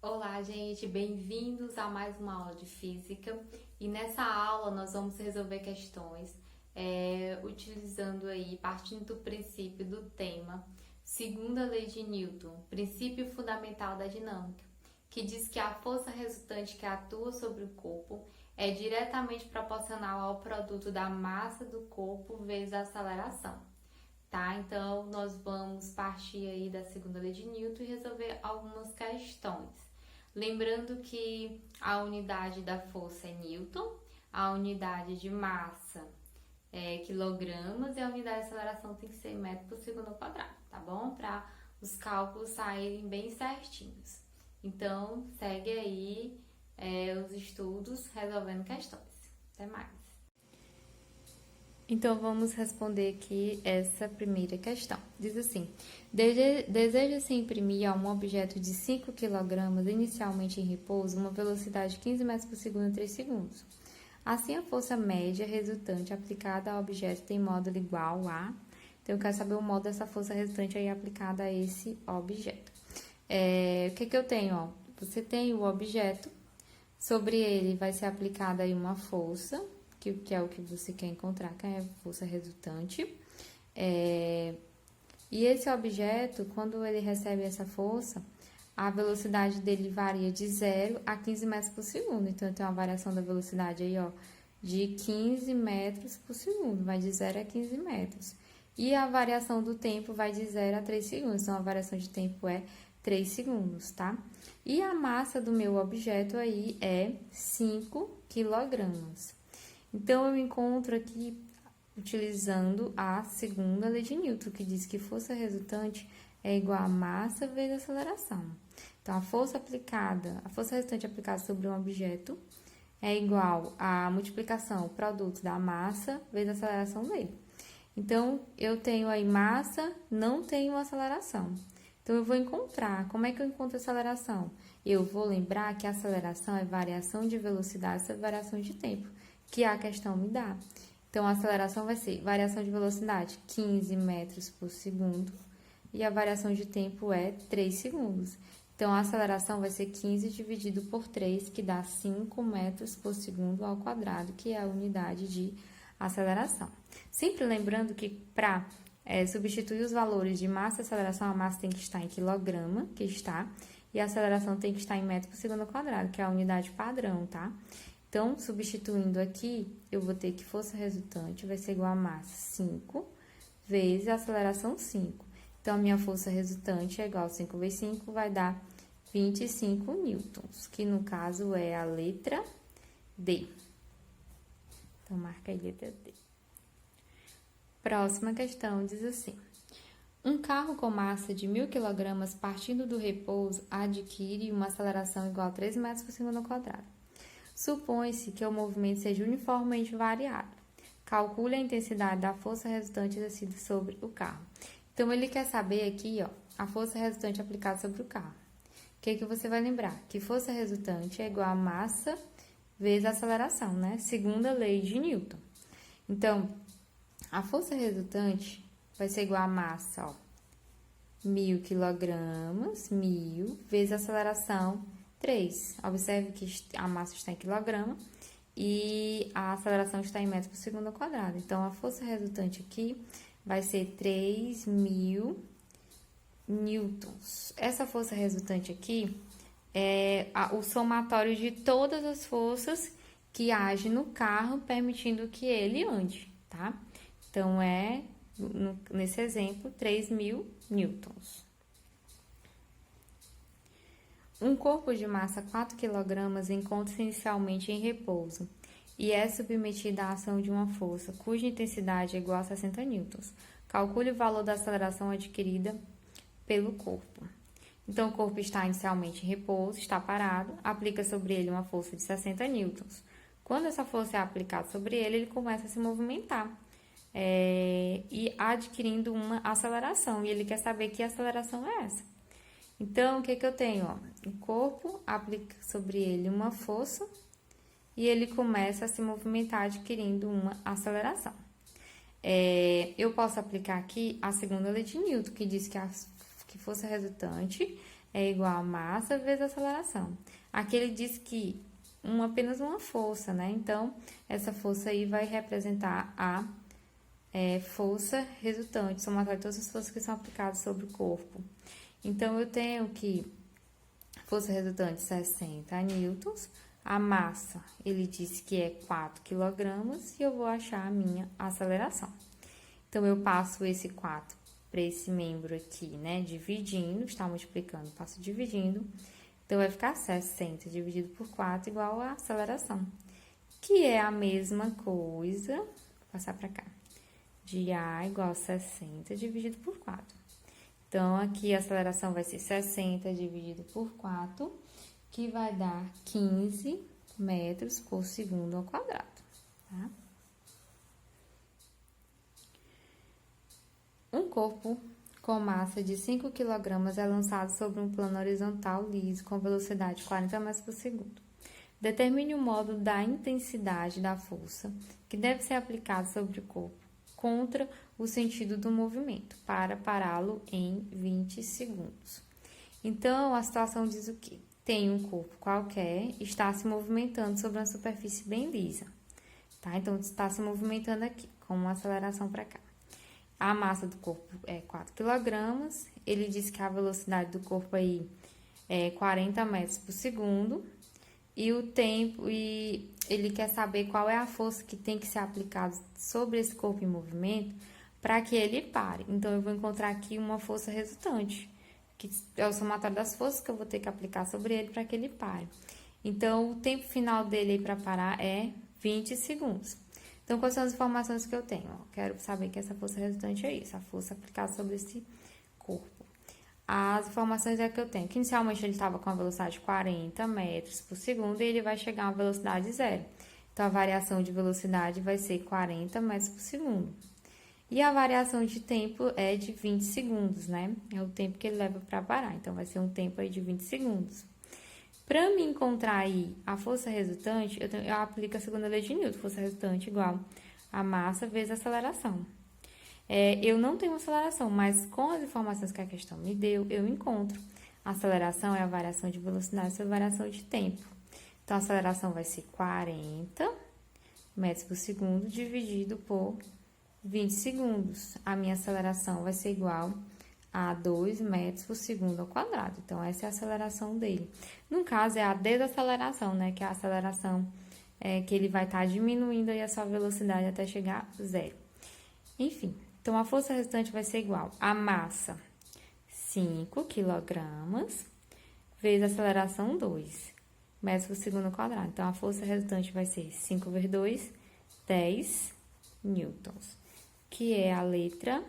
Olá, gente, bem-vindos a mais uma aula de física. E nessa aula nós vamos resolver questões utilizando aí, partindo do princípio do tema, segunda lei de Newton, princípio fundamental da dinâmica, que diz que a força resultante que atua sobre o corpo é diretamente proporcional ao produto da massa do corpo vezes a aceleração. Tá? Então, nós vamos partir aí da segunda lei de Newton e resolver algumas questões. Lembrando que a unidade da força é Newton, a unidade de massa é quilogramas e a unidade de aceleração tem que ser metro por segundo ao quadrado, tá bom? Para os cálculos saírem bem certinhos. Então, segue aí os estudos resolvendo questões. Até mais! Então, vamos responder aqui essa primeira questão. Diz assim: deseja-se imprimir a um objeto de 5 kg inicialmente em repouso uma velocidade de 15 metros por segundo em 3 segundos. Assim, a força média resultante aplicada ao objeto tem módulo igual a... Então, eu quero saber o módulo dessa força resultante aí aplicada a esse objeto. O que eu tenho? Ó? Você tem o objeto, sobre ele vai ser aplicada aí uma força, que é o que você quer encontrar, que é a força resultante. E esse objeto, quando ele recebe essa força, a velocidade dele varia de 0 a 15 metros por segundo. Então, tem uma variação da velocidade aí, ó, de 15 metros por segundo, vai de 0 a 15 metros. E a variação do tempo vai de 0 a 3 segundos, então a variação de tempo é 3 segundos, tá? E a massa do meu objeto aí é 5 quilogramas. Então, eu encontro aqui, utilizando a segunda lei de Newton, que diz que força resultante é igual a massa vezes aceleração. Então, a força resultante aplicada sobre um objeto é igual à multiplicação produto da massa vezes a aceleração dele. Então, eu tenho aí massa, não tenho aceleração. Então, eu vou encontrar. Como é que eu encontro a aceleração? Eu vou lembrar que a aceleração é variação de velocidade sobre variação de tempo, que a questão me dá. Então, a aceleração vai ser variação de velocidade, 15 metros por segundo, e a variação de tempo é 3 segundos. Então, a aceleração vai ser 15 dividido por 3, que dá 5 metros por segundo ao quadrado, que é a unidade de aceleração. Sempre lembrando que para substituir os valores de massa e aceleração, a massa tem que estar em quilograma, que está, e a aceleração tem que estar em metro por segundo ao quadrado, que é a unidade padrão, tá? Então, substituindo aqui, eu vou ter que força resultante vai ser igual a massa 5 vezes a aceleração 5. Então, a minha força resultante é igual a 5 vezes 5, vai dar 25 newtons, que no caso é a letra D. Então, marca aí letra D. Próxima questão diz assim: um carro com massa de 1.000 kg partindo do repouso adquire uma aceleração igual a 3 metros por segundo ao quadrado. Supõe-se que o movimento seja uniformemente variado. Calcule a intensidade da força resultante exercida sobre o carro. Então, ele quer saber aqui, ó, a força resultante aplicada sobre o carro. O que você vai lembrar? Que força resultante é igual a massa vezes a aceleração, né? Segunda lei de Newton. Então, a força resultante vai ser igual a massa, ó, 1.000 kg, 1.000, vezes a aceleração, 3. Observe que a massa está em quilograma e a aceleração está em metros por segundo ao quadrado. Então, a força resultante aqui vai ser 3.000 newtons. Essa força resultante aqui é o somatório de todas as forças que agem no carro, permitindo que ele ande, tá? Então, nesse exemplo, 3.000 newtons. Um corpo de massa 4 kg encontra-se inicialmente em repouso e é submetido à ação de uma força cuja intensidade é igual a 60 newtons. Calcule o valor da aceleração adquirida pelo corpo. Então, o corpo está inicialmente em repouso, está parado, aplica sobre ele uma força de 60 newtons. Quando essa força é aplicada sobre ele, ele começa a se movimentar e adquirindo uma aceleração. E ele quer saber que aceleração é essa. Então, o que eu tenho? Ó? O corpo aplica sobre ele uma força e ele começa a se movimentar adquirindo uma aceleração. Eu posso aplicar aqui a segunda lei de Newton, que diz que força resultante é igual a massa vezes a aceleração. Aqui ele diz que apenas uma força, né? Então, essa força aí vai representar a força resultante, somatória de todas as forças que são aplicadas sobre o corpo. Então, eu tenho que força resultante 60 newtons, a massa, ele disse que é 4 quilogramas, e eu vou achar a minha aceleração. Então, eu passo esse 4 para esse membro aqui, né, dividindo, está multiplicando, passo dividindo, então vai ficar 60 dividido por 4 igual a aceleração, que é a mesma coisa, vou passar para cá, de A igual a 60 dividido por 4. Então, aqui a aceleração vai ser 60 dividido por 4, que vai dar 15 metros por segundo ao quadrado, tá? Um corpo com massa de 5 kg é lançado sobre um plano horizontal liso com velocidade de 40 metros por segundo. Determine o modo da intensidade da força que deve ser aplicada sobre o corpo contra o sentido do movimento para pará-lo em 20 segundos. Então, a situação diz o quê? Tem um corpo qualquer, está se movimentando sobre uma superfície bem lisa, tá? Então, está se movimentando aqui, com uma aceleração para cá. A massa do corpo é 4 kg, ele diz que a velocidade do corpo aí é 40 metros por segundo, e o tempo, e ele quer saber qual é a força que tem que ser aplicada sobre esse corpo em movimento para que ele pare. Então, eu vou encontrar aqui uma força resultante, que é o somatório das forças que eu vou ter que aplicar sobre ele para que ele pare. Então, o tempo final dele aí para parar é 20 segundos. Então, quais são as informações que eu tenho? Quero saber que essa força resultante é isso, a força aplicada sobre esse corpo. As informações é que eu tenho, que inicialmente ele estava com a velocidade de 40 metros por segundo e ele vai chegar a uma velocidade zero. Então, a variação de velocidade vai ser 40 metros por segundo. E a variação de tempo é de 20 segundos, né? É o tempo que ele leva para parar. Então, vai ser um tempo aí de 20 segundos. Para me encontrar aí a força resultante, eu aplico a segunda lei de Newton, força resultante igual a massa vezes a aceleração. Eu não tenho aceleração, mas com as informações que a questão me deu, eu encontro. A aceleração é a variação de velocidade sobre a variação de tempo. Então, a aceleração vai ser 40 metros por segundo dividido por 20 segundos. A minha aceleração vai ser igual a 2 metros por segundo ao quadrado. Então, essa é a aceleração dele. No caso, é a desaceleração, né? Que é a aceleração que ele vai estar diminuindo aí a sua velocidade até chegar a zero. Enfim, então, a força resultante vai ser igual a massa, 5 kg, vezes a aceleração, 2 metros por segundo ao quadrado. Então, a força resultante vai ser 5 vezes 2, 10 newtons, que é a letra